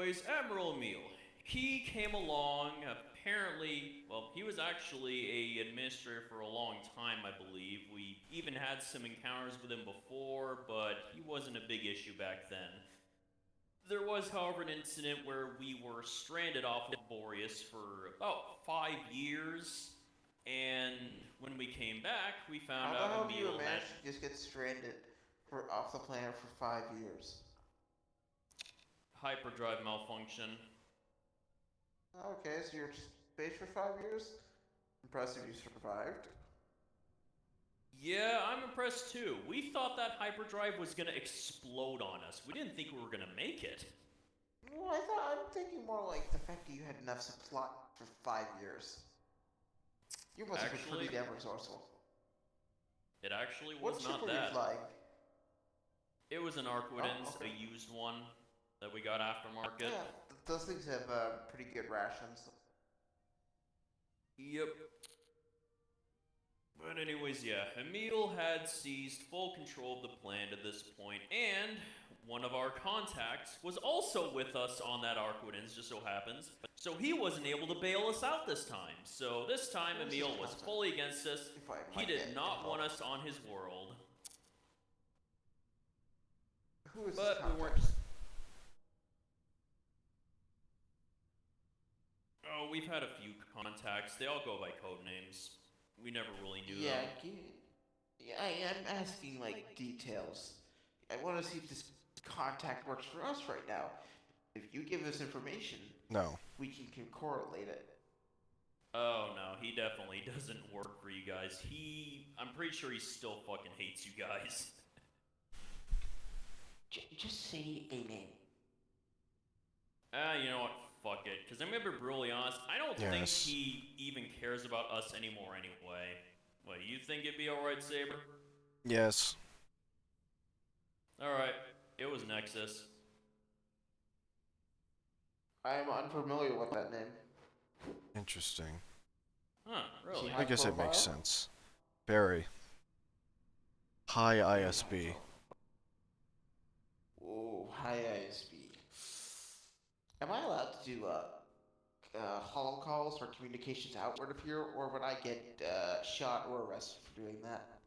anyways, Admiral Emil. He came along, apparently, well, he was actually a administrator for a long time, I believe. We even had some encounters with him before, but he wasn't a big issue back then. There was, however, an incident where we were stranded off of Boreas for about 5 years, and when we came back, we found How the out hell do you Emil had manage to just get stranded off the planet for 5 years? hyperdrive malfunction. Okay, so you're just space for 5 years? Impressive you survived. Yeah, I'm impressed too. We thought that hyperdrive was gonna explode on us. We didn't think we were gonna make it. Well, I'm thinking more like the fact that you had enough supply for 5 years. You must have been Actually, pretty damn resourceful. it actually What was ship not were you that. flying? It was an Oh, Arquidens, a okay. used one that we got aftermarket. Yeah, those things have pretty good rations. Yep. But anyways, yeah, Emil had seized full control of the plan to this point, and one of our contacts was also with us on that Arquidens, just so happens. So he wasn't able to bail us out this time. So this time Who is Emil this was contact? fully against us. If I He might did get not want involved. us on his world. Who is this But we weren't contact? just... Oh, we've had a few contacts. They all go by code names. We never really knew Yeah, them. I'm asking like details. I want to see if this contact works for us right now. If you give us information, No. we can correlate it. Oh no, he definitely doesn't work for you guys. I'm pretty sure he still fucking hates you guys. Just say a name. You know what? Fuck it. Because I'm gonna be brutally honest, I don't think Yes. he even cares about us anymore anyway. What, you think it'd be alright, Saber? Yes. Alright, it was Nexus. I am unfamiliar with that name. Interesting. Huh, Is he really? I guess it makes profile? sense. Barry. High ISB. Oh, hi ISB. Am I allowed to do holo calls or communications outward of here, or would I get shot or arrested for doing that?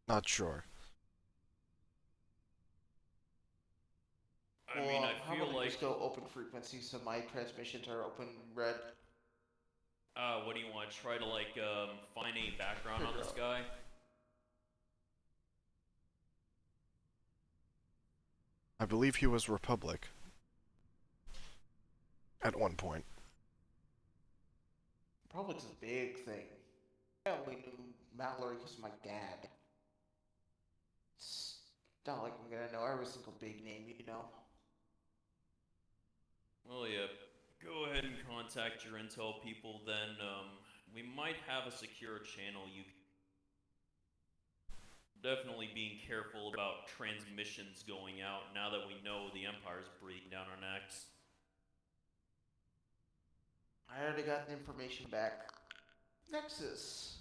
Not sure. I mean, I how feel about I like... just go open frequency so my transmissions are open red? What do you want? Try to, like, find any background on this Figure guy? I believe he was Republic. At one point. Republic's a big thing. I only knew Mallory because of my dad. It's not like I'm gonna know every single big name, you know. Well, yeah. Go ahead and contact your intel people, then, we might have a secure channel you can... Definitely being careful about transmissions going out now that we know the Empire's breathing down our necks. I already got the information back. Nexus.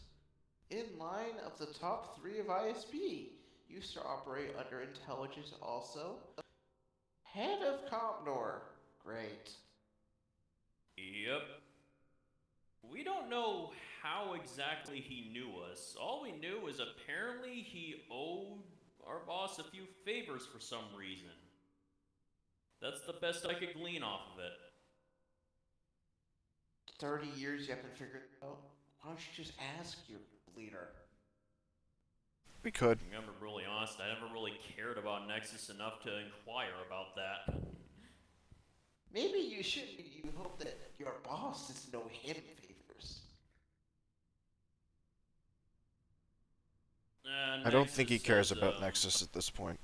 In line of the top 3 of ISB. Used to operate under intelligence also. Head of Compnor. Great. Yep. We don't know how exactly he knew us. All we knew is apparently he owed our boss a few favors for some reason. That's the best I could glean off of it. 30 years you haven't figured it out. Why don't you just ask your leader? We could. I'm gonna be really honest, I never really cared about Nexus enough to inquire about that. Maybe you should. You hope that your boss doesn't know him favors. I don't think he Nexus cares says, about Nexus at this point.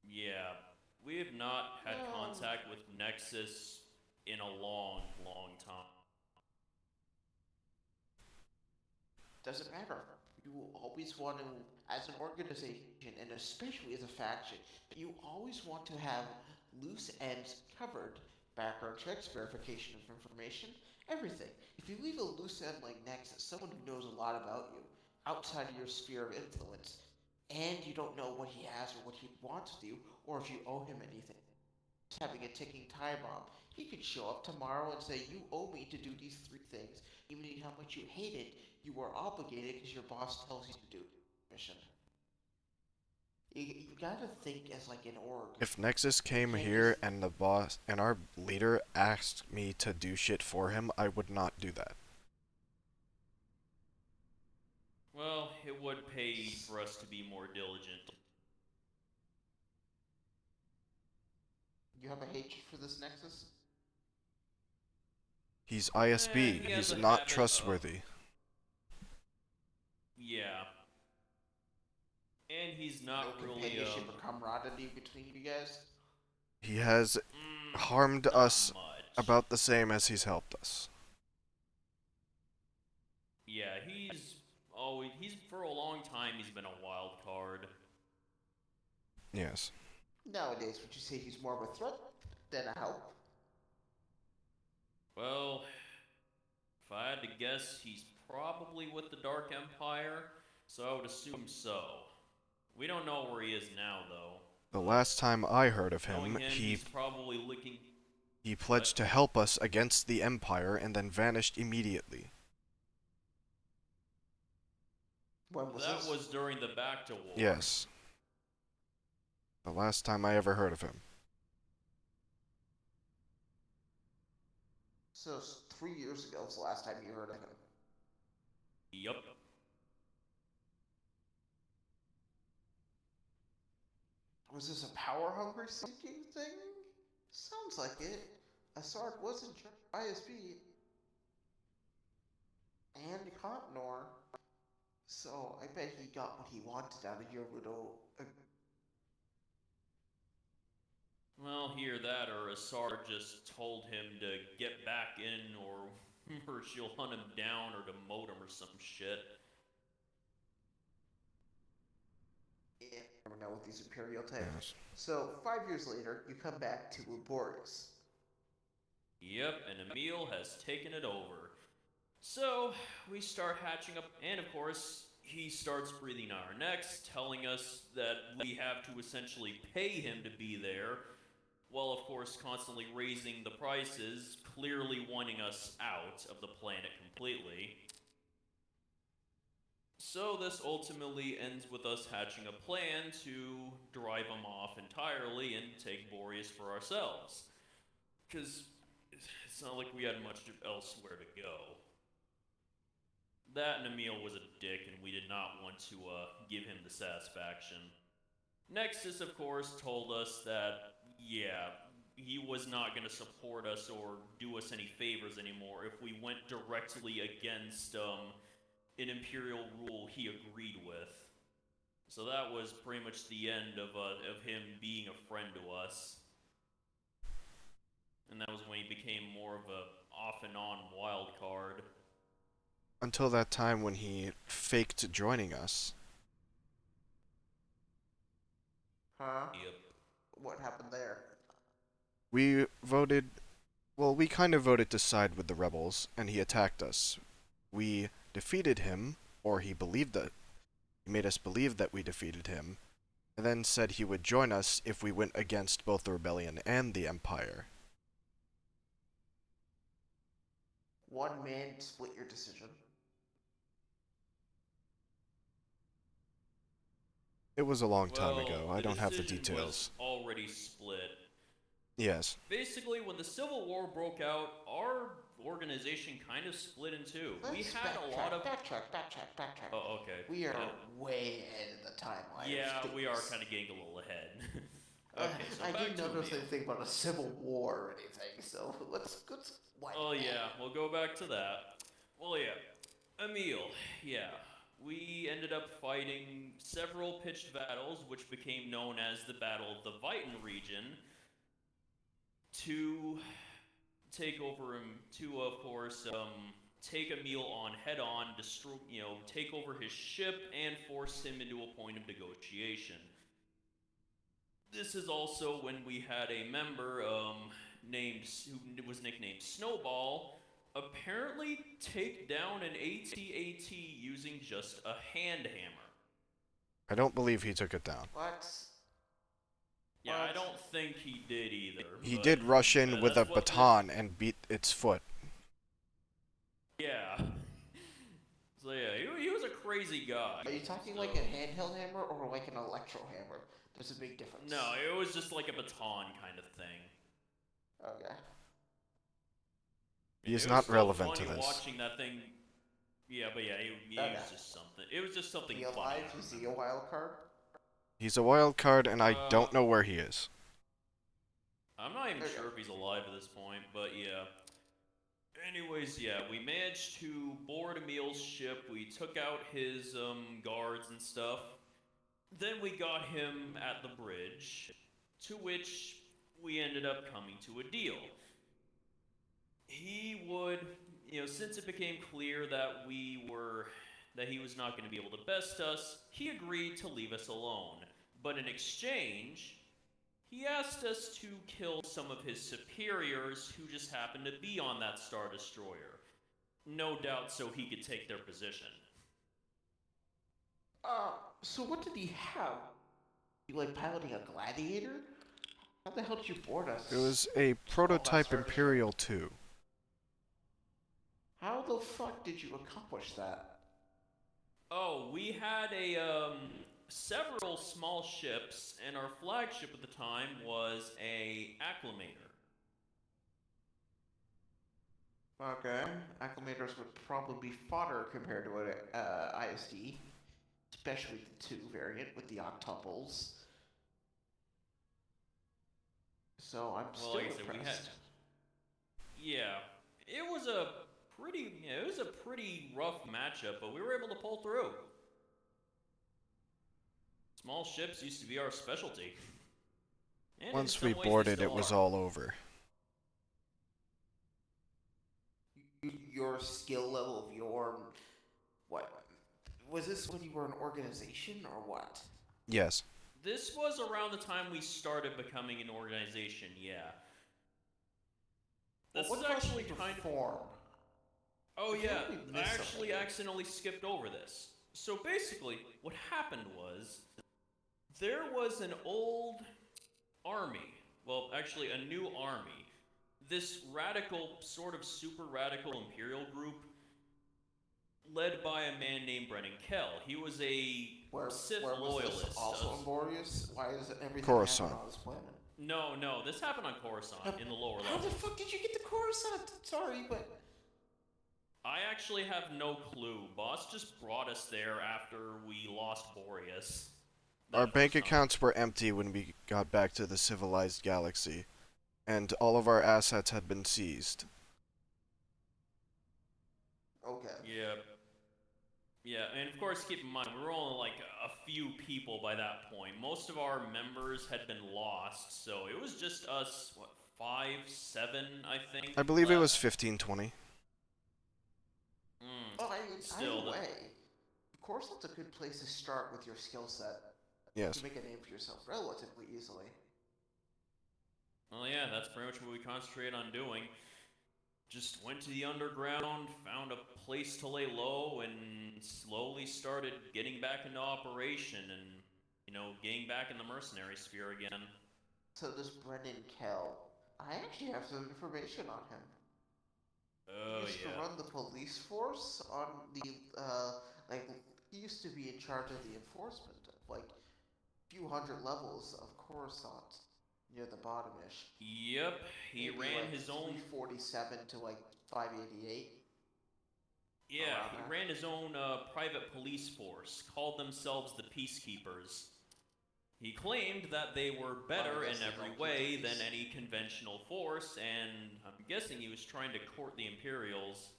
Yeah, we have not had No. contact with Nexus in a long, long time. Doesn't matter. You always want to, as an organization, and especially as a faction, you always want to have loose ends covered. Background checks, verification of information, everything. If you leave a loose end like Nexus, someone who knows a lot about you, outside of your sphere of influence, and you don't know what he has or what he wants with you, or if you owe him anything, having a ticking time bomb. He could show up tomorrow and say, "You owe me to do these three things," even how much you hate it. You are obligated because your boss tells you to do the mission. You gotta think as like an org. If Nexus came Can't here just- and the boss and our leader asked me to do shit for him, I would not do that. Well, it would pay for us to be more diligent. You have a hatred for this Nexus? He's ISB. he has He's a not habit trustworthy. Yeah. And he's No not really, companionship or camaraderie between you guys? He has harmed not us much. about the same as he's helped us. Yeah, he's for a long time, he's been a wild card. Yes. Nowadays, would you say he's more of a threat than a help? Well, if I had to guess, he's probably with the Dark Empire, so I would assume so. We don't know where he is now, though. The last time I heard of him, Knowing him, he he's probably looking... pledged to help us against the Empire and then vanished immediately. When was That this? was during the Back to War. Yes. The last time I ever heard of him. So 3 years ago was the last time you heard of him. Yup. Was this a power-hungry seeking thing? Sounds like it. Assad was in charge of ISB and Contnor, so I bet he got what he wanted out of your little. Well, hear that, or Asar just told him to get back in, or she'll hunt him down, or demote him, or some shit. Yeah, never know with these Imperial types. Yes. So 5 years later, you come back to Laborious. Yep, and Emil has taken it over. So, we start hatching up, and of course, he starts breathing on our necks, telling us that we have to essentially pay him to be there, while of course constantly raising the prices, clearly wanting us out of the planet completely. So this ultimately ends with us hatching a plan to drive him off entirely and take Boreas for ourselves. Because it's not like we had much elsewhere to go. That and Emil was a dick, and we did not want to give him the satisfaction. Nexus, of course, told us that, yeah, he was not going to support us or do us any favors anymore if we went directly against an Imperial rule he agreed with. So that was pretty much the end of him being a friend to us. And that was when he became more of a off and on wild card. Until that time when he faked joining us. Huh? Yep. What happened there? We voted... Well, we kind of voted to side with the rebels, and he attacked us. We defeated him, or he believed that... He made us believe that we defeated him, and then said he would join us if we went against both the rebellion and the Empire. One man split your decision. It was a long time ago. I don't have the decision details. Was already split. Yes. Basically, when the Civil War broke out, our organization kind of split in two. We Let's had a lot of... backtrack. Oh, okay. We are Yeah. way ahead of the timeline. Yeah, of we are things. kind of getting a little ahead. Okay, so I back didn't to notice Emil. anything about a civil war or anything, so let's wipe Oh that. yeah, we'll go back to that. Well, yeah, Emil. Yeah, we ended up fighting several pitched battles, which became known as the Battle of the Vitan region, to take over him. To of course take Emil on head on, destroy, take over his ship and force him into a point of negotiation. This is also when we had a member who was nicknamed Snowball apparently take down an AT-AT using just a hand hammer. I don't believe he took it down. What? Yeah, I What? don't think he did either. He but did rush in with a that's what baton and beat its foot. yeah. So yeah, he was a crazy guy. Are you talking So, like a handheld hammer or like an electro hammer? There's a big difference. no, it was just like a baton kind of thing. Okay. He is It was not still relevant to funny this. watching that thing. Yeah, but yeah, he Okay. was just something. It was just something Is he funny. alive? I Is he a remember. wild card? He's a wild card, and I don't Uh, know where he is. I'm not even Okay. sure if he's alive at this point, but yeah. Anyways, yeah, we managed to board Emil's ship. We took out his guards and stuff. Then we got him at the bridge, to which we ended up coming to a deal. He would, since it became clear that that he was not going to be able to best us, he agreed to leave us alone. But in exchange, he asked us to kill some of his superiors who just happened to be on that Star Destroyer. No doubt so he could take their position. So what did he have? You like piloting a gladiator? How the hell did you board us? It was a prototype Imperial 2. How the fuck did you accomplish that? Oh, we had several small ships, and our flagship at the time was a acclimator. Okay. Acclimators would probably be fodder compared to an ISD, especially the 2 variant with the octuples. So I'm still Like I said, impressed. Yeah, it was a pretty rough matchup, but we were able to pull through. Small ships used to be our specialty. And in Once some we ways they boarded, still it was are. all over. Your skill level of your what? Was this when you were an organization or what? Yes. This was around the time we started becoming an organization, yeah. This Well, is what actually caused you to kind of... form? Oh I feel yeah, like we I missed actually something. accidentally skipped over this. So basically, what happened was, there was an old army. Well, actually, a new army. This radical, sort of super radical Imperial group, led by a man named Brennan Kell. He was a Sith Where was this? loyalist. Also on Boreas? Why does everything Coruscant. happen on this planet? No, this happened on Coruscant, in the lower How the levels. fuck did you get to Coruscant? Sorry, but I actually have no clue. Boss just brought us there after we lost Boreas. Our that bank first time. accounts were empty when we got back to the civilized galaxy, and all of our assets had been seized. okay. Yeah, and of course, keep in mind, we were only like a few people by that point. Most of our members had been lost, so it was just us, 5, 7, I think? I believe it was left. 1520. Well, Still, either way, Coruscant's a good place to start with your skill set. Yes. To make a name for yourself relatively easily. Well, yeah, that's pretty much what we concentrated on doing. Just went to the underground, found a place to lay low, and slowly started getting back into operation and, getting back in the mercenary sphere again. So this Brennan Kell, I actually have some information on him. Oh, He used to run the police force on the, he used to be in charge of the enforcement of, like, few hundred levels of Coruscant near the bottom-ish. Yep, he Maybe ran like his own... 347 to, like, 588. Yeah, he ran his own private police force, called themselves the Peacekeepers. He claimed that they were better in every way than any conventional force, and I'm guessing he was trying to court the Imperials.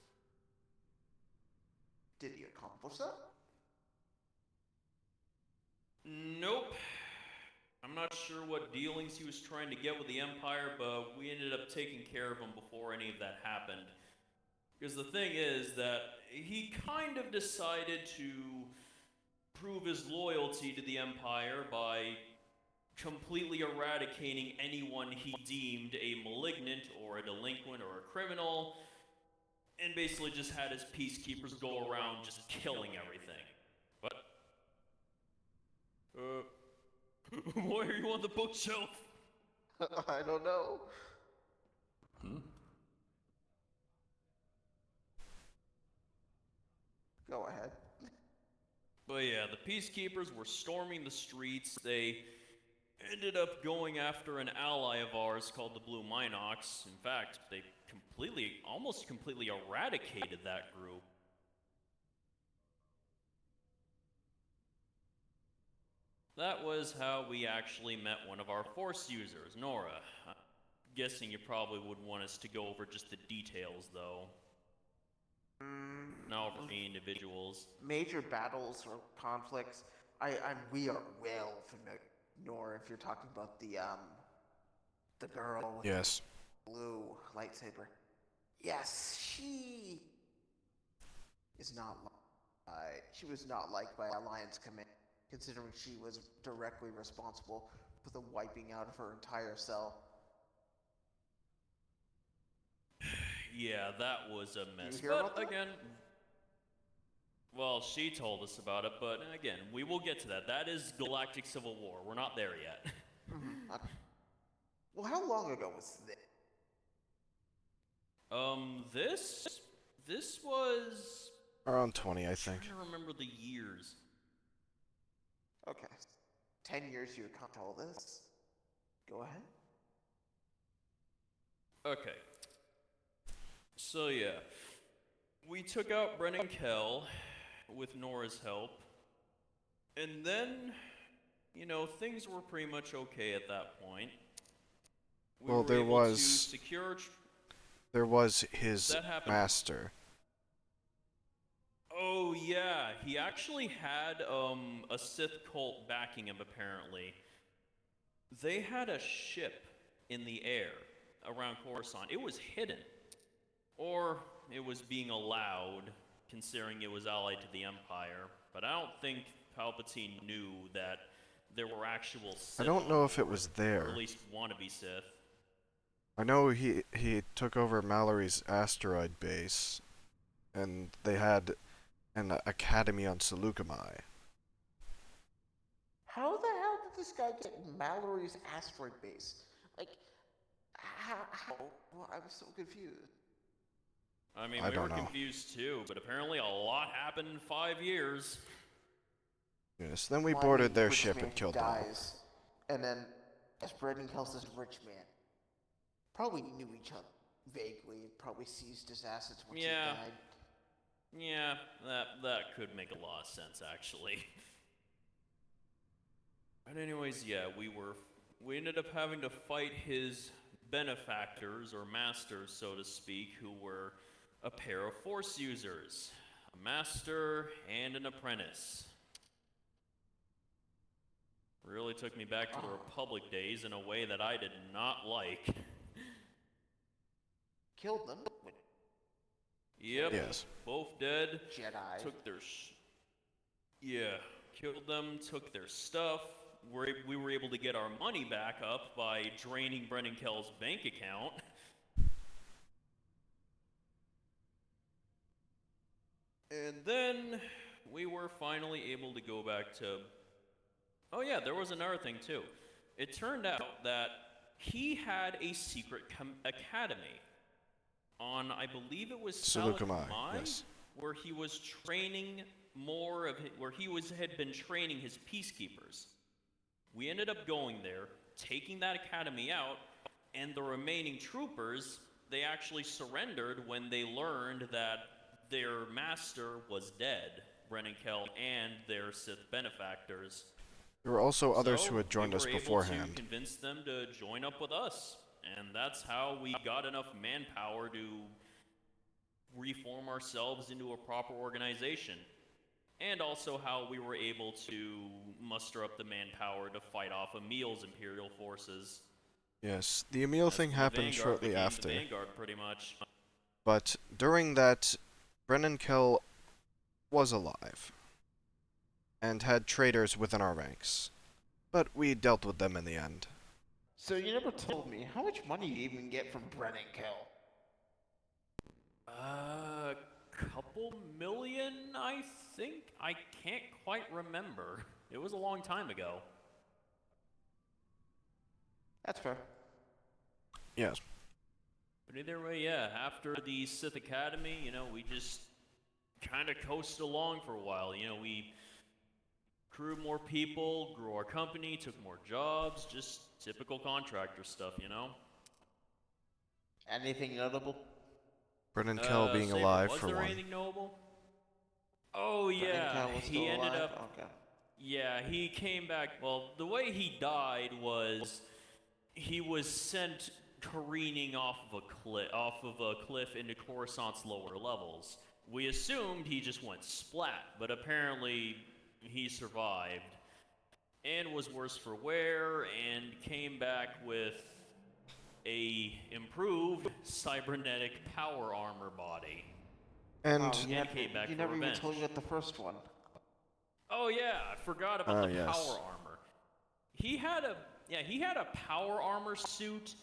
Did he accomplish that? Nope. I'm not sure what dealings he was trying to get with the Empire, but we ended up taking care of him before any of that happened. Because the thing is that he kind of decided to prove his loyalty to the Empire by completely eradicating anyone he deemed a malignant or a delinquent or a criminal, and basically just had his peacekeepers go around just killing everything. What? Why are you on the bookshelf? I don't know. Hmm? Go ahead. But yeah, the peacekeepers were storming the streets. They ended up going after an ally of ours called the Blue Minox. In fact, they almost completely eradicated that group. That was how we actually met one of our Force users, Nora. I'm guessing you probably would want us to go over just the details, though. Not over any individuals. Major battles or conflicts. We are well familiar. Nor if you're talking about the girl with Yes. the blue lightsaber. Yes, she is not. She was not liked by Alliance Command, considering she was directly responsible for the wiping out of her entire cell. Yeah, that was a mess. You hear But about that? again, well, she told us about it, but again, we will get to that. That is Galactic Civil War. We're not there yet. Okay. Well, how long ago was this? This was. Around 20, I I'm think. trying to remember the years. Okay. 10 years you account all this? Go ahead. Okay. So yeah, we took out Brennan Kell with Nora's help, and then, things were pretty much okay at that point. We Well, were there able to was- secure. There was his That happened. master. Oh yeah, he actually had a Sith cult backing him apparently. They had a ship in the air around Coruscant. It was hidden. Or it was being allowed, considering it was allied to the Empire. But I don't think Palpatine knew that there were actual Sith. I don't know if it on was board, or there. at least wannabe Sith. I know he took over Mallory's asteroid base, and they had an academy on Seleucami. How the hell did this guy get Mallory's asteroid base? Like, how? Well, I was so confused. I mean, I we don't were know. confused too, but apparently a lot happened in 5 years. Yes, then we Why boarded the their rich ship man and killed them. dies, and then, as Brendan tells this rich man, probably knew each other vaguely, probably seized his assets once Yeah. he died. Yeah, that could make a lot of sense actually. But anyways, yeah, we ended up having to fight his benefactors or masters, so to speak, who were a pair of Force users, a master and an apprentice. Really took me back to the Republic days in a way that I did not like. Killed them. Yep, Yes. both dead. Jedi. Took their killed them, took their stuff. We were able to get our money back up by draining Brennan Kell's bank account. And then we were finally able to go back to. Oh yeah, there was another thing too. It turned out that he had a secret academy on, I believe it was Seleucami, yes. where he was training had been training his peacekeepers. We ended up going there, taking that academy out, and the remaining troopers, they actually surrendered when they learned that their master was dead, Brennan Kell, and their Sith benefactors. There were also others So who had joined we us were able beforehand. to convince them to join up with us, and that's how we got enough manpower to reform ourselves into a proper organization. And also how we were able to muster up the manpower to fight off Emil's Imperial forces. Yes, the Emil thing The happened Vanguard shortly became after. The Vanguard, pretty much. But during that, Brennan Kell was alive and had traitors within our ranks. But we dealt with them in the end. So you never told me, how much money do you even get from Brennan Kell? Couple million, I think? I can't quite remember. It was a long time ago. That's fair. Yes. But either way, yeah, after the Sith Academy, we just kind of coasted along for a while. We grew more people, grew our company, took more jobs, just typical contractor stuff. Anything notable? Brennan Kell being Saber, alive was for there one. anything noble? Oh Brennan yeah, Cal was he still ended alive? up. Okay. Yeah, he came back. Well, the way he died was he was sent careening off of a cliff into Coruscant's lower levels. We assumed he just went splat, but apparently he survived and was worse for wear and came back with a improved cybernetic power armor body. And Oh, And came back you for never even revenge. told me about the first one. Oh yeah, I forgot about the yes. power armor. He had a power armor suit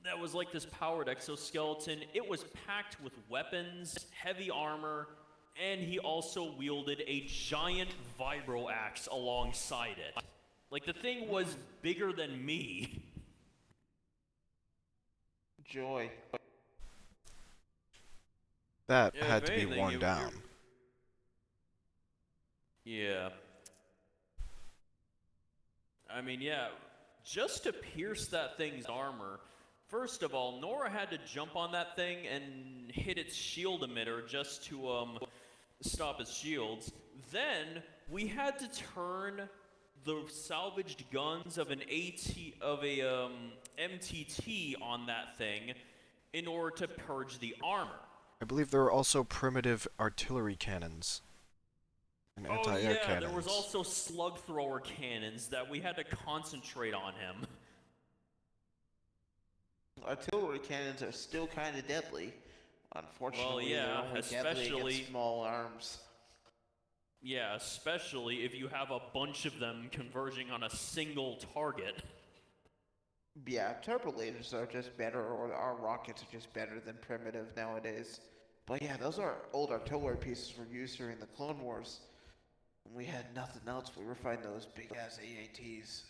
that was like this powered exoskeleton. It was packed with weapons, heavy armor, and he also wielded a giant vibro axe alongside it. Like the thing was bigger than me. Joy. that Yeah, had if to be anything, worn down. Yeah. I mean, yeah, just to pierce that thing's armor, first of all, Nora had to jump on that thing and hit its shield emitter just to stop its shields. Then we had to turn the salvaged guns of an MTT on that thing in order to purge the armor. I believe there were also primitive artillery cannons and Oh anti-air yeah, cannons. there was also slug thrower cannons that we had to concentrate on him. Artillery cannons are still kind of deadly. Unfortunately, Well, yeah, they're only deadly especially- against small arms. Yeah, especially if you have a bunch of them converging on a single target. Yeah, turbo lasers are just better, or our rockets are just better than primitive nowadays. But yeah, those are old artillery pieces were used during the Clone Wars. When we had nothing else, we were fighting those big-ass AATs.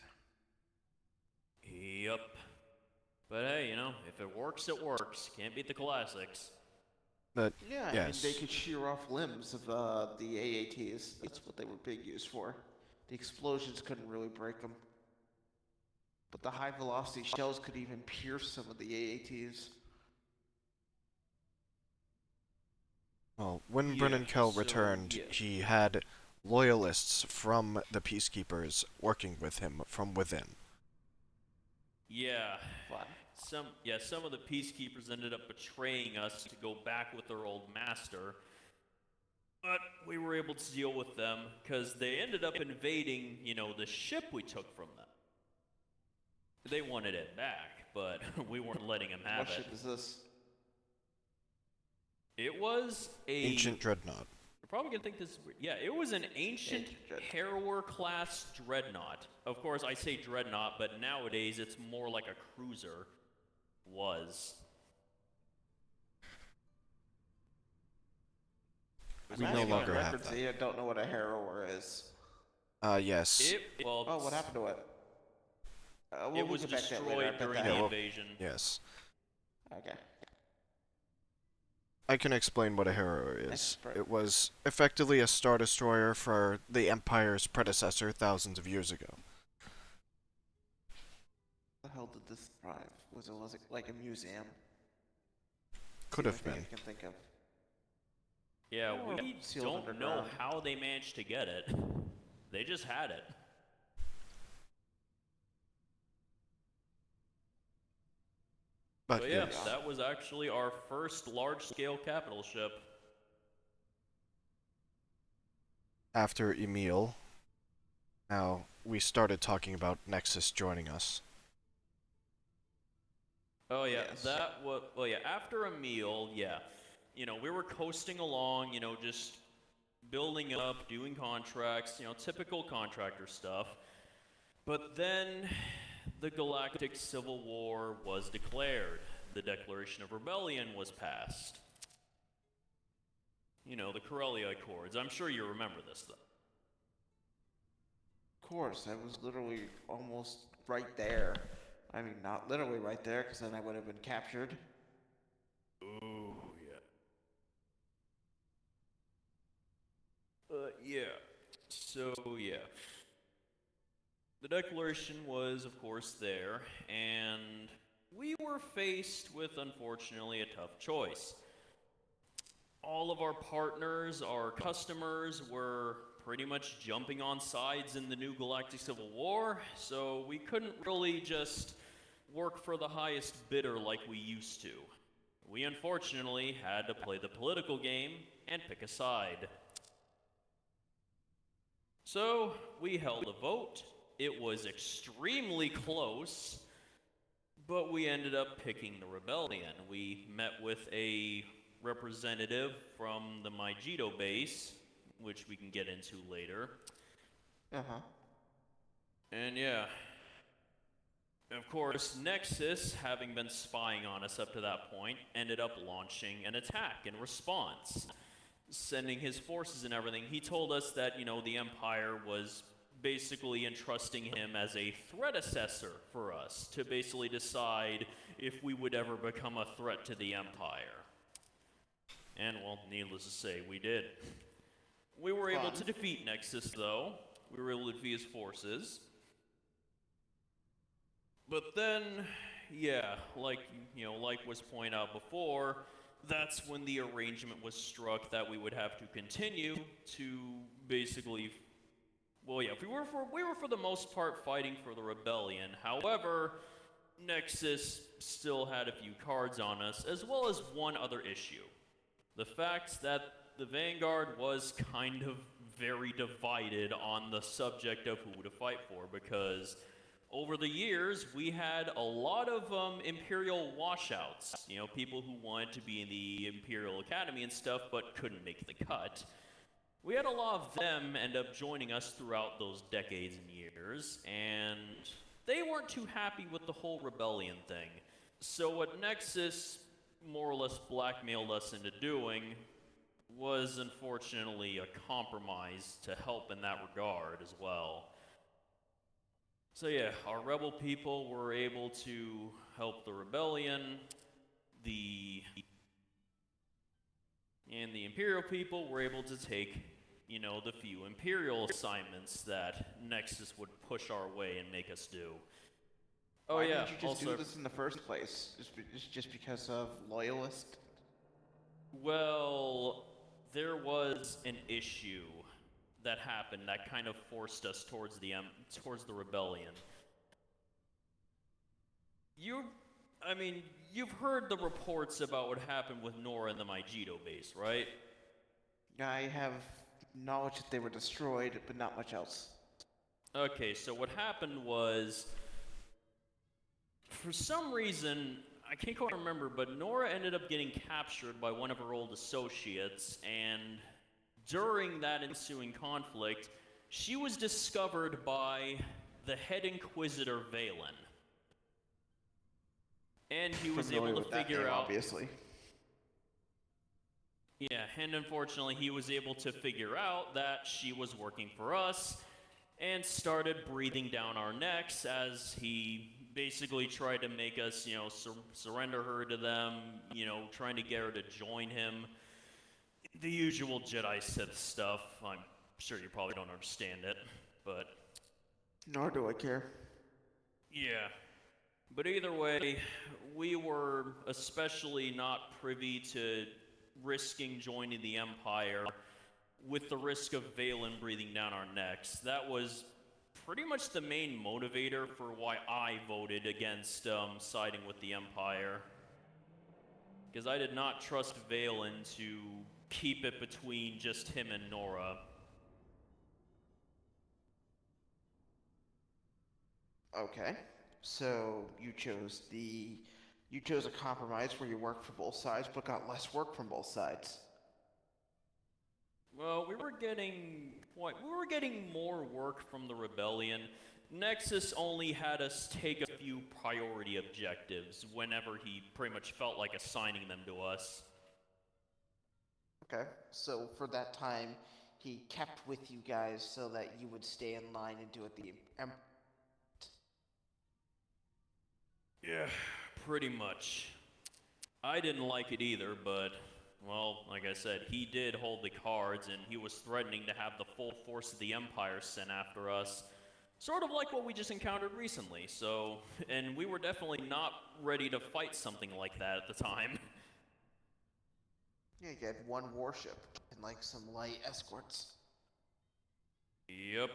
Yep. But hey, if it works, it works. Can't beat the classics. But Yeah, yes, I mean, they could shear off limbs of the AATs. That's what they were big used for. The explosions couldn't really break them. But the high-velocity shells could even pierce some of the AATs. well, when Yeah, Brennan Kell so, returned, yeah. he had loyalists from the Peacekeepers working with him from within. Yeah. Fun. Some of the peacekeepers ended up betraying us to go back with their old master. But we were able to deal with them because they ended up invading, the ship we took from them. They wanted it back, but we weren't letting them have What it. ship is this? It was a Ancient Dreadnought. You're probably gonna think this is weird. Yeah, it was an ancient Harrower class dreadnought. Of course, I say dreadnought, but nowadays it's more like a cruiser. Was. We no longer have that. They don't know what a harrower is. Yes. Oh, what happened to it? It we'll was get back to that later. I destroyed bet during that- the invasion. Yes. Okay. I can explain what a harrower is. Expert. It was effectively a Star Destroyer for the Empire's predecessor thousands of years ago. How the hell did this thrive? Was it like a museum? Could The have only been. thing I can think of. Yeah, Or we sealed don't know underground. how they managed to get it. They just had it. But yeah, yes. that was actually our first large-scale capital ship. After Emil, now we started talking about Nexus joining us. Oh yeah, Yes. after a meal, yeah. We were coasting along, just building up, doing contracts, typical contractor stuff. But then the Galactic Civil War was declared. The Declaration of Rebellion was passed. The Corellia Accords. I'm sure you remember this, though. Of course, I was literally almost right there I mean, not literally right there, because then I would have been captured. Oh, yeah. Yeah. So, yeah. The declaration was, of course, there, and we were faced with, unfortunately, a tough choice. All of our partners, our customers, were pretty much jumping on sides in the new Galactic Civil War, so we couldn't really just work for the highest bidder like we used to. We unfortunately had to play the political game and pick a side. So, we held a vote. It was extremely close, but we ended up picking the rebellion. We met with a representative from the Mygedo base, which we can get into later. Uh-huh. And yeah, of course, Nexus, having been spying on us up to that point, ended up launching an attack in response, sending his forces and everything. He told us that, the Empire was basically entrusting him as a threat assessor for us to basically decide if we would ever become a threat to the Empire. And, well, needless to say, we did. We were able to defeat Nexus, though. We were able to defeat his forces. But then, yeah, like was pointed out before, that's when the arrangement was struck that we would have to continue to basically, well, yeah, we were for the most part fighting for the rebellion. However, Nexus still had a few cards on us, as well as one other issue. The fact that the Vanguard was kind of very divided on the subject of who to fight for, because over the years, we had a lot of Imperial washouts. People who wanted to be in the Imperial Academy and stuff, but couldn't make the cut. We had a lot of them end up joining us throughout those decades and years, and they weren't too happy with the whole rebellion thing. So what Nexus more or less blackmailed us into doing was unfortunately a compromise to help in that regard as well. So yeah, our rebel people were able to help the rebellion, and the Imperial people were able to take, the few Imperial assignments that Nexus would push our way and make us do. Why didn't you just do this in the first place? Just because of loyalist? Well, there was an issue that happened that kind of forced us towards the rebellion. You've heard the reports about what happened with Nora and the Mygedo base, right? I have knowledge that they were destroyed, but not much else. Okay, so what happened was, for some reason, I can't quite remember, but Nora ended up getting captured by one of her old associates, and during that ensuing conflict, she was discovered by the head Inquisitor Valen. And he was able to figure out, obviously. Yeah, and unfortunately he was able to figure out that she was working for us and started breathing down our necks as he basically tried to make us, surrender her to them, trying to get her to join him. The usual Jedi Sith stuff. I'm sure you probably don't understand it, but... Nor do I care. Yeah. But either way, we were especially not privy to risking joining the Empire with the risk of Valen breathing down our necks. That was pretty much the main motivator for why I voted against siding with the Empire. Because I did not trust Valen to keep it between just him and Nora. Okay. So you chose a compromise where you worked for both sides, but got less work from both sides. Well, we were getting more work from the rebellion. Nexus only had us take a few priority objectives whenever he pretty much felt like assigning them to us. Okay. So for that time, he kept with you guys so that you would stay in line and do what the Yeah, pretty much. I didn't like it either, but, well, like I said, he did hold the cards, and he was threatening to have the full force of the Empire sent after us. Sort of like what we just encountered recently, so, and we were definitely not ready to fight something like that at the time. Yeah, you had one warship and like some light escorts. Yep.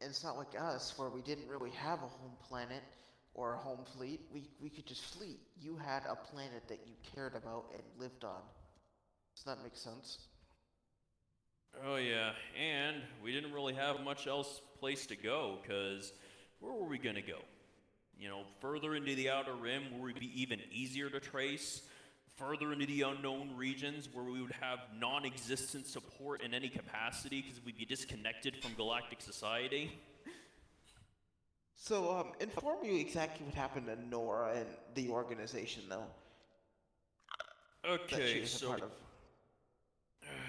And it's not like us, where we didn't really have a home planet or a home fleet. We could just flee. You had a planet that you cared about and lived on. Does that make sense? Oh yeah, and we didn't really have much else place to go, because where were we gonna go? You know, further into the Outer Rim, where it would be even easier to trace, further into the unknown regions, where we would have non-existent support in any capacity, because we'd be disconnected from galactic society. So, inform me exactly what happened to Nora and the organization, though, that she Okay, is a part of.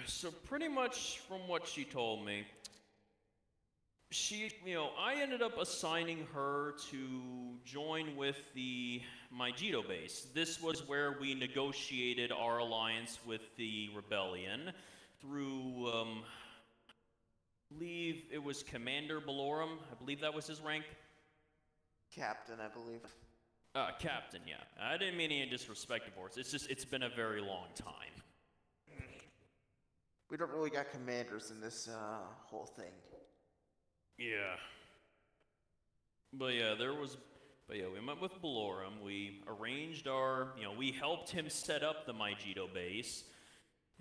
so pretty much from what she told me, I ended up assigning her to join with the Mygedo base. This was where we negotiated our alliance with the rebellion through, I believe it was Commander Balorum. I believe that was his rank. Captain, I believe. Captain, yeah. I didn't mean any disrespect, of course. It's just, it's been a very long time. We don't really got commanders in this whole thing. Yeah. But yeah, we met with Balorum. We arranged we helped him set up the Mygedo base,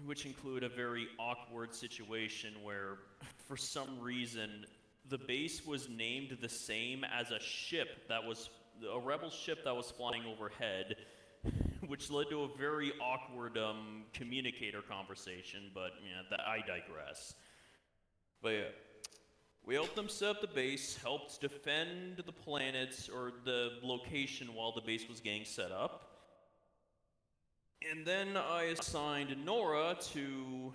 which included a very awkward situation where, for some reason, the base was named the same as a rebel ship that was flying overhead, which led to a very awkward communicator conversation, but I digress. But yeah, we helped them set up the base, helped defend the planets or the location while the base was getting set up. And then I assigned Nora to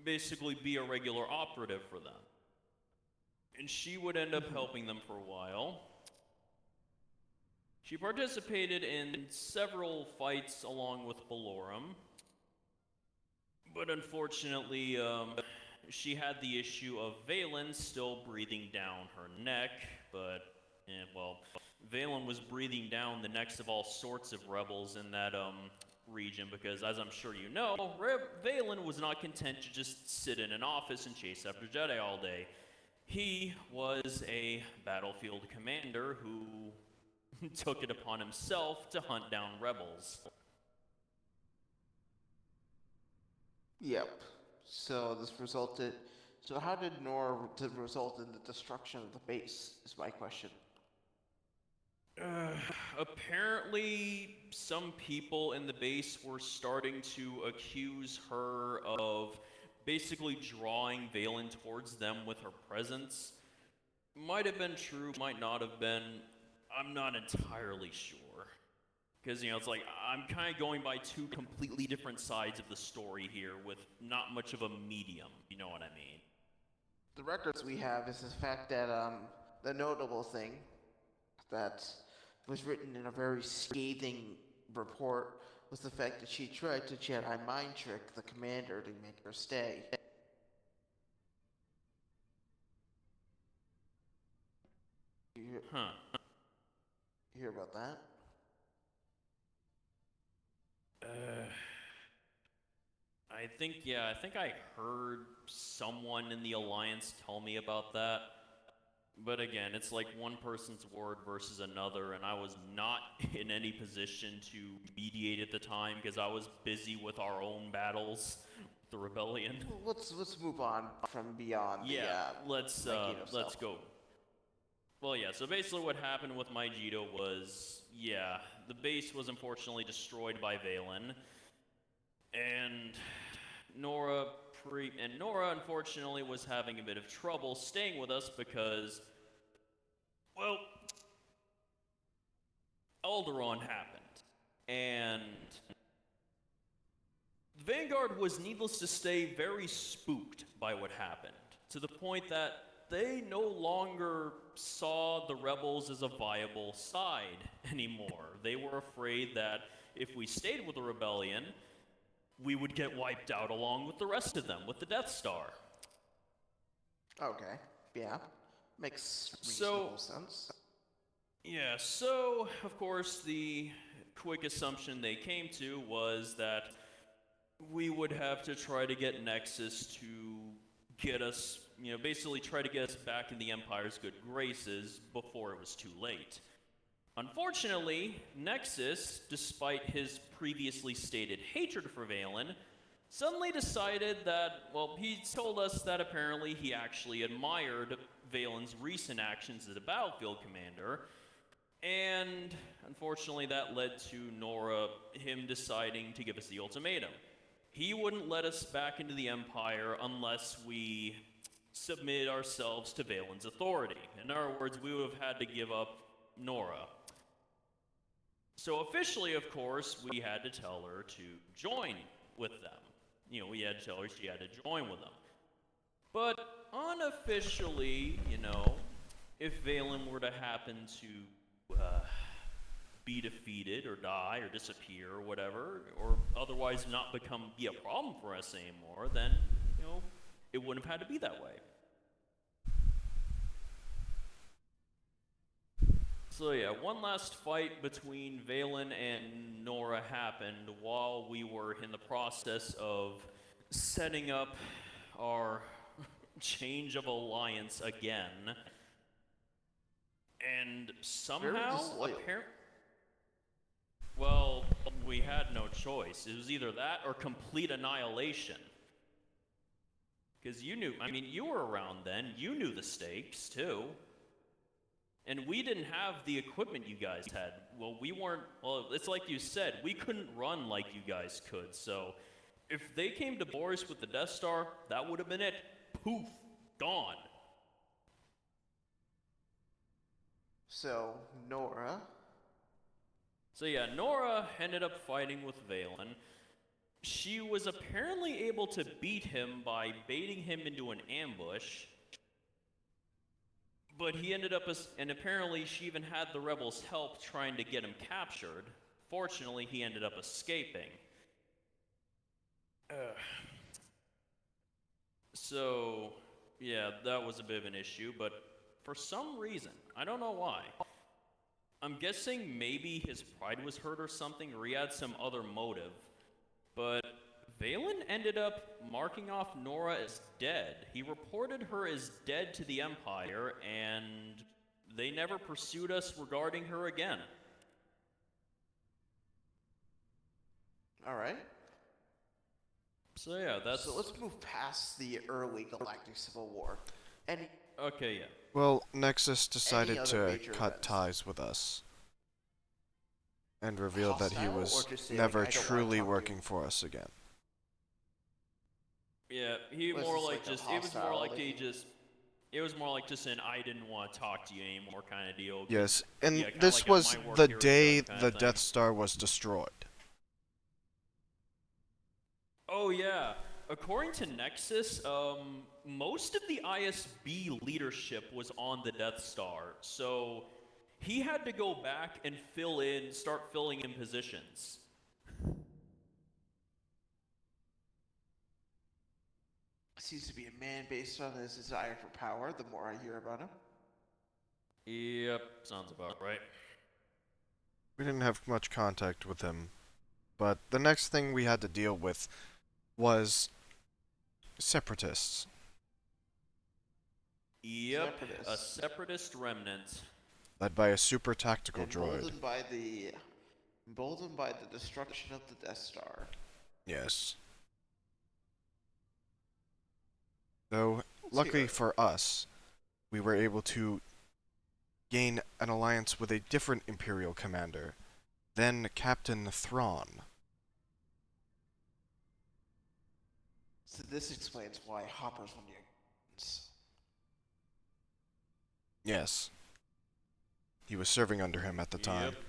basically be a regular operative for them. And she would end up helping them for a while. She participated in several fights along with Balorum, but unfortunately, she had the issue of Valen still breathing down her neck, but, Valen was breathing down the necks of all sorts of rebels in that, region, because, as I'm sure you know, Valen was not content to just sit in an office and chase after Jedi all day. He was a battlefield commander who took it upon himself to hunt down rebels. Yep. So this resulted. So how did Nora result in the destruction of the base? Is my question. Apparently, some people in the base were starting to accuse her of basically drawing Valen towards them with her presence. Might have been true, might not have been. I'm not entirely sure. Because, it's like, I'm kind of going by two completely different sides of the story here with not much of a medium, you know what I mean? The records we have is the fact that the notable thing that was written in a very scathing report was the fact that she tried to Jedi mind trick the commander to make her stay. Huh. You hear about that? I think I heard someone in the Alliance tell me about that. But again, it's like one person's word versus another, and I was not in any position to mediate at the time because I was busy with our own battles, the rebellion. Well, let's move on from beyond the let's stuff. go. Well, yeah. So basically, what happened with Mygedo was, the base was unfortunately destroyed by Valen, and Nora unfortunately was having a bit of trouble staying with us because, well, Alderaan happened, and Vanguard was, needless to say, very spooked by what happened, to the point that they no longer saw the rebels as a viable side anymore. They were afraid that if we stayed with the rebellion, we would get wiped out along with the rest of them, with the Death Star. Okay, yeah. Makes So- reasonable sense. Yeah, so, of course, the quick assumption they came to was that we would have to try to get Nexus to get us, basically try to get us back in the Empire's good graces before it was too late. Unfortunately, Nexus, despite his previously stated hatred for Valen, suddenly decided that, well, he told us that apparently he actually admired Valen's recent actions as a battlefield commander, and unfortunately that led to Nora, him deciding to give us the ultimatum. He wouldn't let us back into the Empire unless we submitted ourselves to Valen's authority. In other words, we would have had to give up Nora. So officially, of course, we had to tell her to join with them. We had to tell her she had to join with them. But unofficially, if Valen were to happen to be defeated or die or disappear or whatever, or otherwise not be a problem for us anymore, then, it wouldn't have had to be that way. So yeah, one last fight between Valen and Nora happened while we were in the process of setting up our change of alliance again. And somehow, disloyal. well, we had no choice. It was either that or complete annihilation. Because you were around then, you knew the stakes too. And we didn't have the equipment you guys had. Well, it's like you said, we couldn't run like you guys could. So, if they came to Boris with the Death Star, that would have been it. Poof, gone. So, Nora. So yeah, Nora ended up fighting with Valen. She was apparently able to beat him by baiting him into an ambush. But he ended up and apparently she even had the rebels' help trying to get him captured. Fortunately, he ended up escaping. So, yeah, that was a bit of an issue, but for some reason, I don't know why. I'm guessing maybe his pride was hurt or something, or he had some other motive. But Valen ended up marking off Nora as dead. He reported her as dead to the Empire, and they never pursued us regarding her again. Alright. So yeah, that's... So let's move past the early Galactic Civil War. Okay, yeah. Well, Nexus decided other to major cut events? ties with us. And revealed that he Hostile, was or just say, never like, I don't wanna truly talk to working you? for us again. Yeah, he Was more this like like a just... It was more like hostility? It was more like just an I didn't want to talk to you anymore kind of deal. Yes, and Yeah, kinda this like a was my work the here is day done kinda the thing. Death Star was destroyed. Oh yeah. According to Nexus, most of the ISB leadership was on the Death Star, so he had to go back and start filling in positions. Seems to be a man based on his desire for power, the more I hear about him. Yep, sounds about right. We didn't have much contact with him, but the next thing we had to deal with was separatists. Yep, a Separatists. separatist remnant. Led by a super tactical droid. Emboldened by the destruction of the Death Star. Yes. Though, Let's luckily hear it. for us, we were able to gain an alliance with a different Imperial commander, then Captain Thrawn. So this explains why Hopper's one of your guns. Yes. He was serving under him at the time, Yep.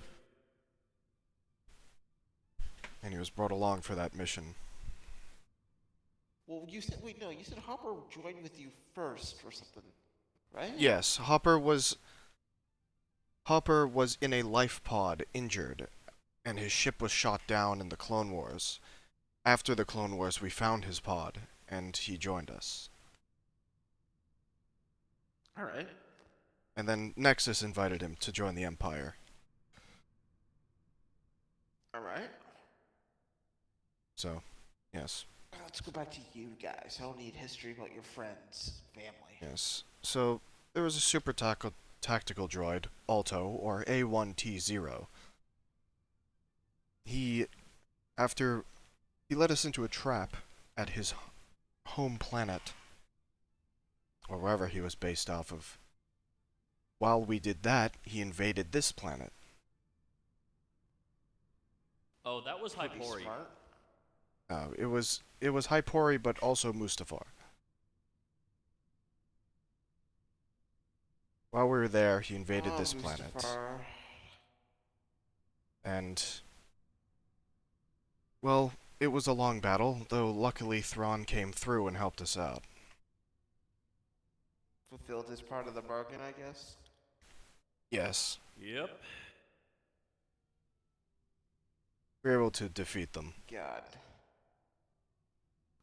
and he was brought along for that mission. Well, you said Hopper joined with you first or something. right? Yes, Hopper was in a life pod, injured, and his ship was shot down in the Clone Wars. After the Clone Wars, we found his pod, and he joined us. All right. And then Nexus invited him to join the Empire. All right. So, yes. Let's go back to you guys. I don't need history about your friends, family. Yes. So, there was a super tactical droid, Alto, or A1T0. He led us into a trap at his home planet, or wherever he was based off of. While we did that, he invaded this planet. Oh, that was Pretty Hypori. smart. It was Hypori, but also Mustafar. While we were there, he invaded Oh, this planet, Mustafar. and well, it was a long battle. Though luckily Thrawn came through and helped us out. Fulfilled his part of the bargain, I guess. Yes, Yep. we were able to defeat them. God.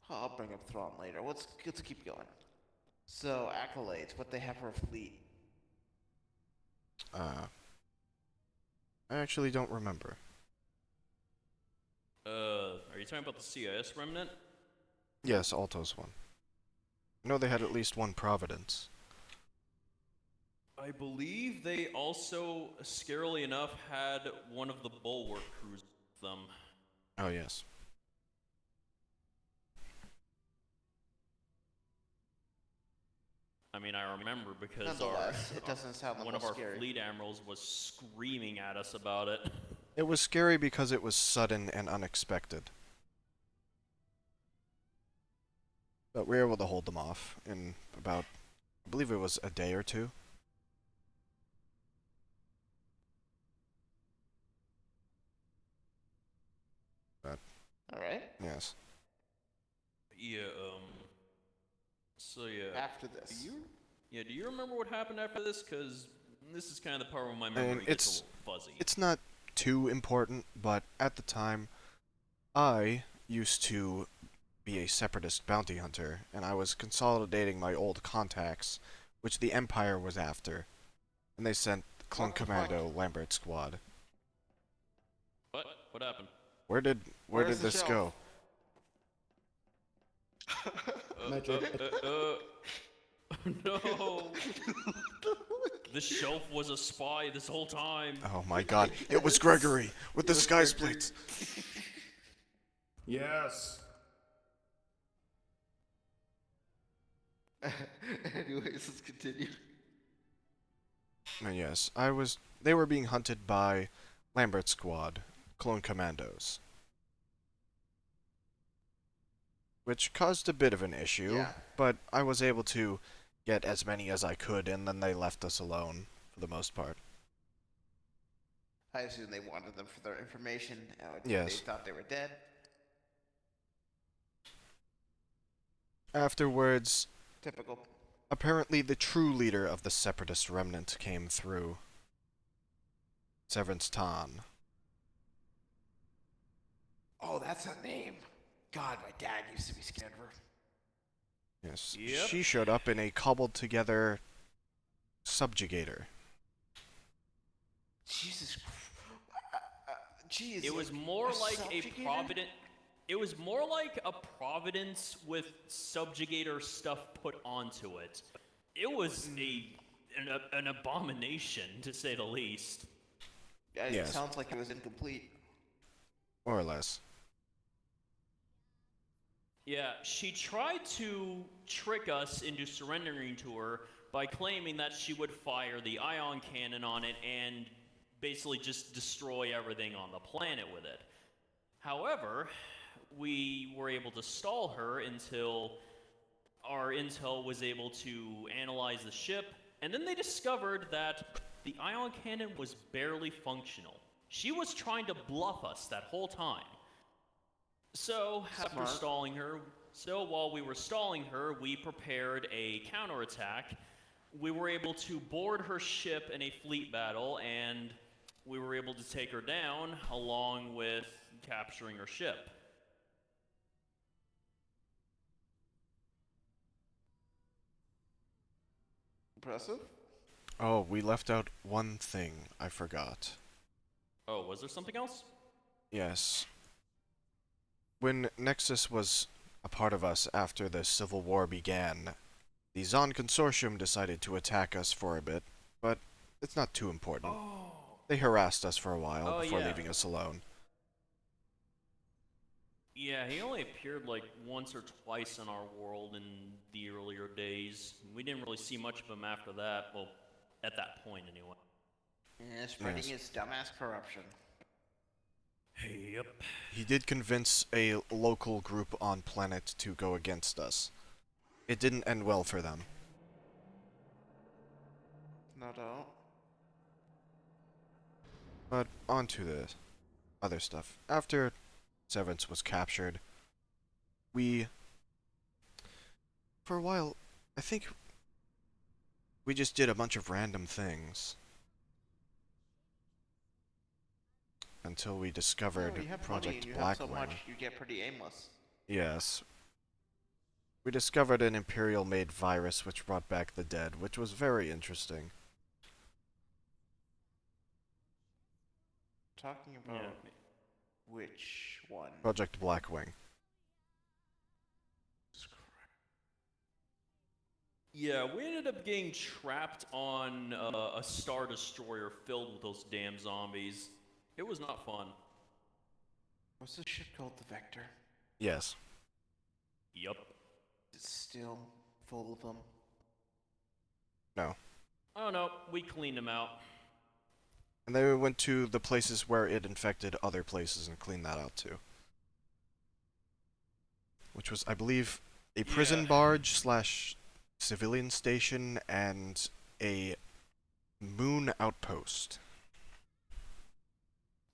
I'll bring up Thrawn later. Let's keep going. So, accolades, what they have for a fleet. I actually don't remember. Are you talking about the CIS remnant? Yes, Alto's one. I know they had at least one Providence. I believe they also, scarily enough, had one of the Bulwark cruisers with them. Oh, yes. I mean, I remember because Nonetheless, it doesn't sound the one of most our scary. fleet admirals was screaming at us about it. It was scary because it was sudden and unexpected. But we were able to hold them off in about, I believe it was a day or two. All right. Yes. Yeah, so yeah. After this. Do you remember what happened after this? Because this is kind of the part where my mean, memory gets a little fuzzy. It's not too important, but at the time, I used to be a separatist bounty hunter, and I was consolidating my old contacts, which the Empire was after, and they sent Clone What the Commando fuck? Lambert Squad. What? What happened? Where did Where's the this shelf? go? No! The shelf was a spy this whole time. Oh my god, it was Gregory with the sky splits. Yes. Anyways, let's continue. And yes, they were being hunted by Lambert Squad, Clone Commandos. Which caused a bit of an issue, Yeah. but I was able to get as many as I could, and then they left us alone, for the most part. I assume they wanted them for their information. Yes. They thought they were dead. Afterwards, Typical. apparently the true leader of the Separatist remnant came through. Severance Tan. Oh, that's a name. God, my dad used to be scared of her. Yes. Yep. She showed up in a cobbled together subjugator. Jesus. Jeez. It was more like a subjugator? provident. It was more like a Providence with subjugator stuff put onto it. It was an abomination, to say the least. It Yes. sounds like it was incomplete. More or less. Yeah, she tried to trick us into surrendering to her by claiming that she would fire the ion cannon on it and basically just destroy everything on the planet with it. However, we were able to stall her until our intel was able to analyze the ship, and then they discovered that the ion cannon was barely functional. She was trying to bluff us that whole time. So, while we were stalling her, we prepared a counterattack we were able to board her ship in a fleet battle, and we were able to take her down along with capturing her ship. Impressive. Oh, we left out one thing I forgot. Oh, was there something else? Yes. When Nexus was a part of us after the Civil War began, the Zon Consortium decided to attack us for a bit, but it's not too important. Oh. They harassed us for a while Oh, before yeah. leaving us alone. Yeah, he only appeared like once or twice in our world in the earlier days. We didn't really see much of him after that. Well, at that point, anyway. Yeah, spreading Yes. his dumbass corruption. Yep. He did convince a local group on planet to go against us. It didn't end well for them. No doubt. But on to the other stuff. After Severance was captured, we... For a while, I think we just did a bunch of random things. Until we discovered you have money Project and you have so Blackwing. much, you get pretty aimless. Yes. We discovered an Imperial-made virus which brought back the dead, which was very interesting. Talking about Yeah. which one? Project Blackwing. Yeah, we ended up getting trapped on a Star Destroyer filled with those damn zombies. It was not fun. What's the ship called? The Vector. Yes. Yup. It's still full of them. No. Oh no, we cleaned them out. And then we went to the places where it infected other places and cleaned that out too. Which was, I believe, a prison Yeah. barge slash civilian station and a moon outpost.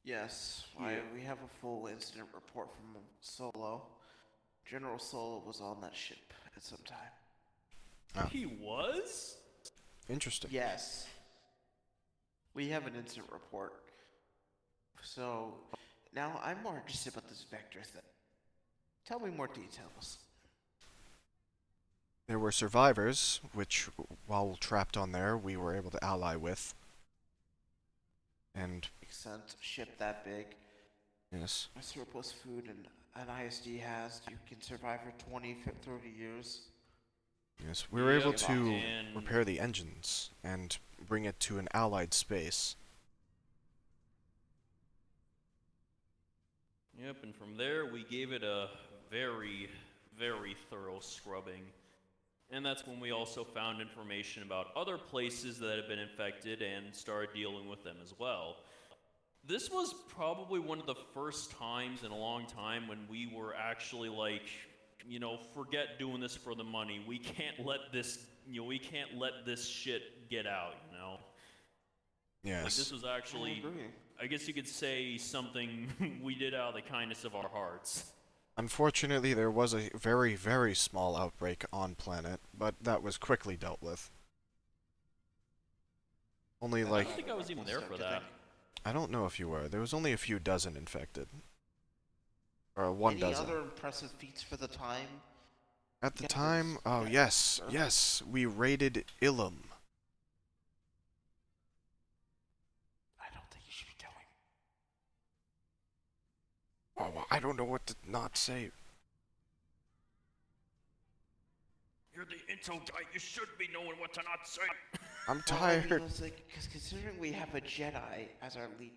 Yes, we have a full incident report from Solo. General Solo was on that ship at some time. Oh. He was? Interesting. Yes. We have an incident report. So, now I'm more interested about this Vector thing. Tell me more details. There were survivors, which, while trapped on there, we were able to ally with. And, Makes sense. A ship that big, yes. a surplus food, and an ISD has, you can survive for 20, 30 years. Yes, we were able Yep, to and- repair the engines and bring it to an allied space. Yep, and from there we gave it a very, very thorough scrubbing. And that's when we also found information about other places that had been infected and started dealing with them as well. This was probably one of the first times in a long time when we were actually like, you know, forget doing this for the money. We can't let this, you know, we can't let this shit get out, you know? Yes. Like this was actually, I guess you could say something we did out of the kindness of our hearts. Unfortunately, there was a very, very small outbreak on planet, but that was quickly dealt with. Only I like, don't think I was even there for that. I don't know if you were. There was only a few dozen infected. Or 1 Any dozen. other impressive feats for the time? At the Yes, time, oh yes. yes, we raided Ilum. I don't think you should be telling. Oh, I don't know what to not say. You're the intel guy, you should be knowing what to not say. I'm Well, I mean, tired. it's like, 'cause considering we have a Jedi as our lead,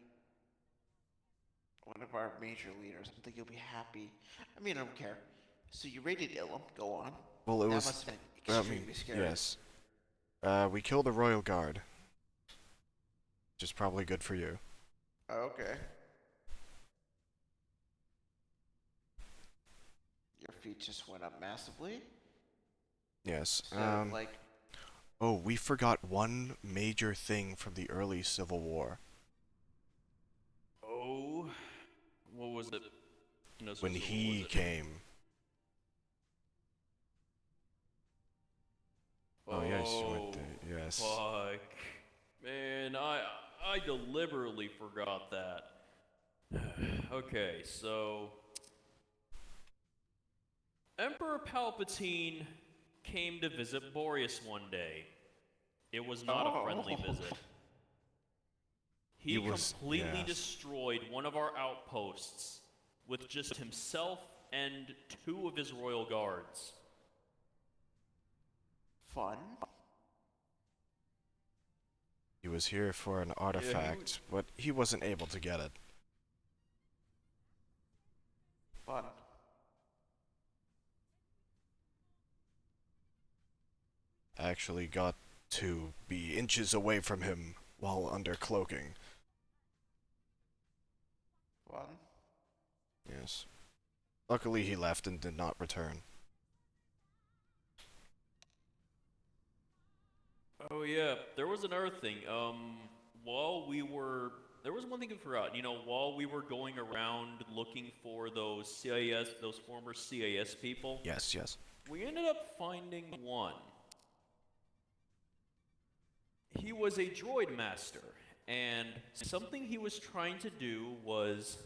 one of our major leaders, I think you'll be happy. I mean, I don't care. So you raided Ilum. Go on. Well, it That was. must have been I extremely mean, scary. yes. We killed a royal guard. Which is probably good for you. Okay. Your feet just went up massively. Yes. So, like, Oh, we forgot one major thing from the early Civil War. Oh, what was it? No, so When what he was it? came. Oh, yeah, Christ, you went there. Yes. Fuck. Man, I deliberately forgot that. Okay, so Emperor Palpatine came to visit Boreas one day. It was not a friendly visit. He completely destroyed one of our outposts with just himself and 2 of his royal guards. Fun. He was here for an artifact, but he wasn't able to get it. Fun. Actually got to be inches away from him while under cloaking. Fun. Yes. Luckily he left and did not return. Oh yeah, there was another thing. There was one thing I forgot. You know, while we were going around looking for those former CIS people, Yes, yes. we ended up finding one. He was a droid master, and something he was trying to do was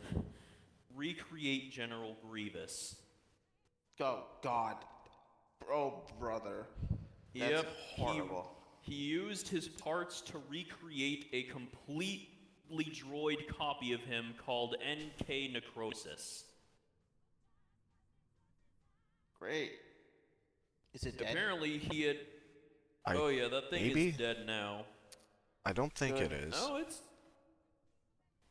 recreate General Grievous. Oh, God. Oh, brother. That's horrible. He used his parts to recreate a completely droid copy of him called NK Necrosis. Great. Is it dead? Apparently he had... oh yeah, that thing is dead now. I don't think it is. No, it's...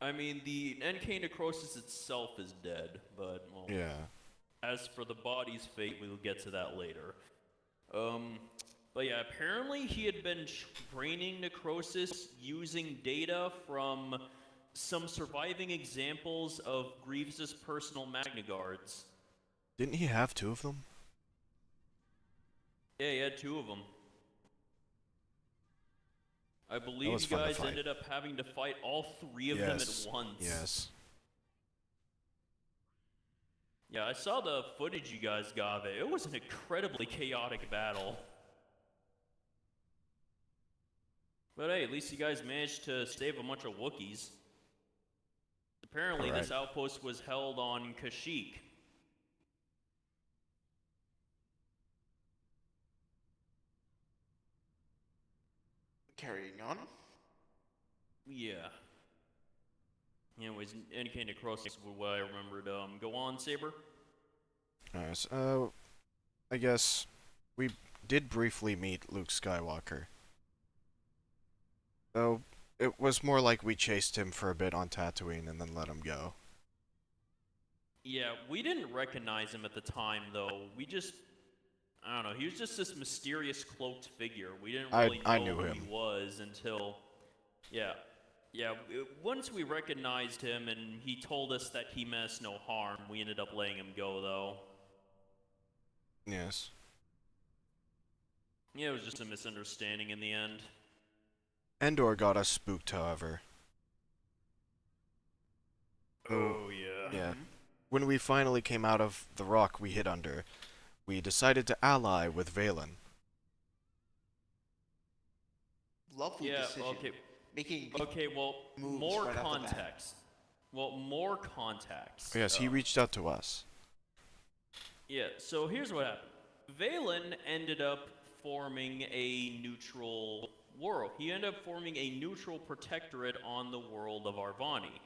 I mean, the NK Necrosis itself is dead, but, well... Yeah. As for the body's fate, we'll get to that later. But yeah, apparently he had been training Necrosis using data from some surviving examples of Grievous's personal Magna Guards. Didn't he have 2 of them? Yeah, he had 2 of them. I believe you guys ended up having to fight all 3 of them at once. Yes. Yeah, I saw the footage you guys got of it. It was an incredibly chaotic battle. But hey, at least you guys managed to save a bunch of Wookiees. Apparently, this outpost was held on Kashyyyk. Carrying on. Yeah. Anyways, NK Necrosis was what I remembered. Go on, Saber? Nice. I guess we did briefly meet Luke Skywalker. Though, it was more like we chased him for a bit on Tatooine and then let him go. Yeah, we didn't recognize him at the time, though. We just... I don't know, he was just this mysterious cloaked figure. We didn't really know who he was until... Yeah. Yeah, once we recognized him and he told us that he meant us no harm, we ended up letting him go, though. Yes. Yeah, it was just a misunderstanding in the end. Endor got us spooked, however. Oh, yeah. Yeah. When we finally came out of the rock we hid under, we decided to ally with Valen. Lovely decision. Okay. Making well, moves more right off the bat. context. Well, more context. Yes, he reached out to us. Yeah, so here's what happened. Valen ended up forming a neutral world. He ended up forming a neutral protectorate on the world of Arvani.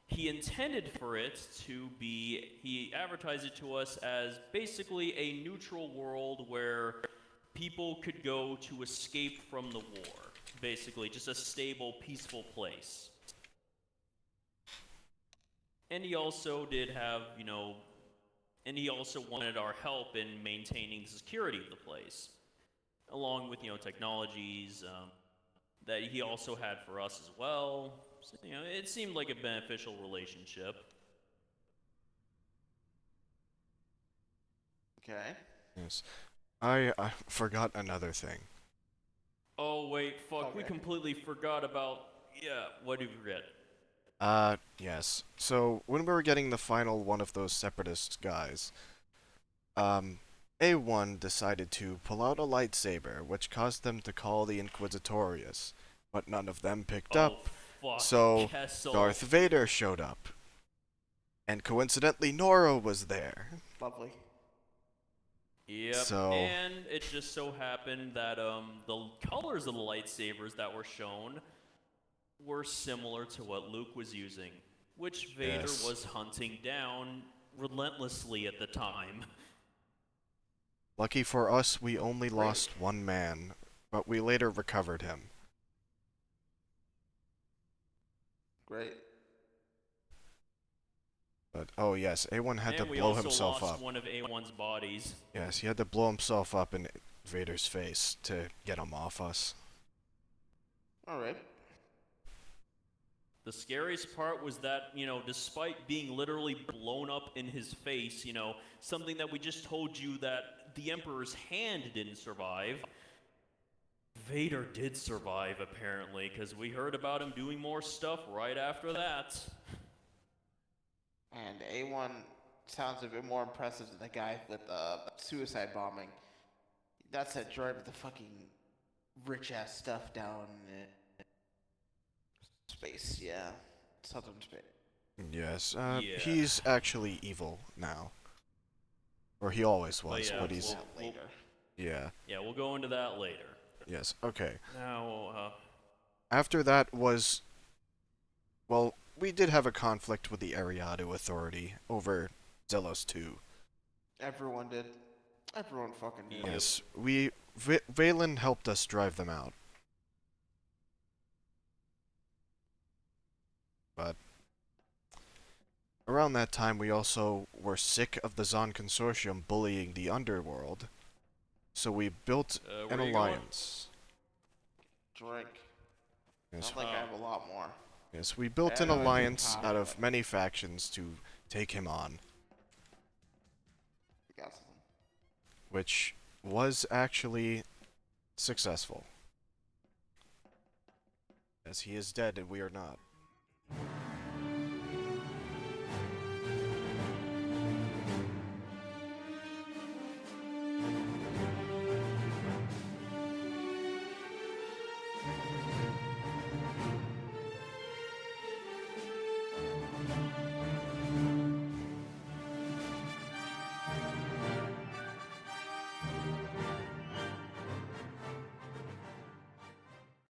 He intended for it to be, he advertised it to us as basically a neutral world where people could go to escape from the war. Basically, just a stable, peaceful place. And he also did have, and he also wanted our help in maintaining the security of the place, along with, technologies that he also had for us as well. So, it seemed like a beneficial relationship. Okay. Yes. I forgot another thing. Oh, wait, fuck, Okay. we completely forgot about, what did we forget? Yes. So, when we were getting the final one of those separatist guys, A1 decided to pull out a lightsaber, which caused them to call the Inquisitorius, but none of them picked Oh, up, fuck. so Kessel. Darth Vader showed up. And coincidentally, Nora was there. Lovely. Yep. So- And it just so happened that the colors of the lightsabers that were shown were similar to what Luke was using, which Vader Yes. was hunting down relentlessly at the time. Lucky for us, we only lost one man, but we later recovered him. Great. But, oh yes, A1 had and to we blow also himself lost up. one of A1's bodies. Yes, he had to blow himself up in Vader's face to get him off us. Alright. The scariest part was that, despite being literally blown up in his face, something that we just told you that the Emperor's hand didn't survive, Vader did survive, apparently, because we heard about him doing more stuff right after that. And A1 sounds a bit more impressive than the guy with suicide bombing. That's that droid with the fucking rich-ass stuff down in space, yeah. Southern space. Yes, Yeah. he's actually evil now. Or he always was, yeah, but he's... well- Later. Yeah, Yeah, we'll go into that later. yes, okay. Now, After that was... Well, we did have a conflict with the Ariado Authority over Zelos 2. Everyone did. Everyone fucking did. Yep. Yes, Valen helped us drive them out. But around that time, we also were sick of the Zon Consortium bullying the underworld, so we built where an you going? alliance. Drink. Yes, Sounds like I have a lot more. yes, we built an Yeah, I do alliance have out it. of many factions to take him on, We got some. which was actually successful. As he is dead and we are not.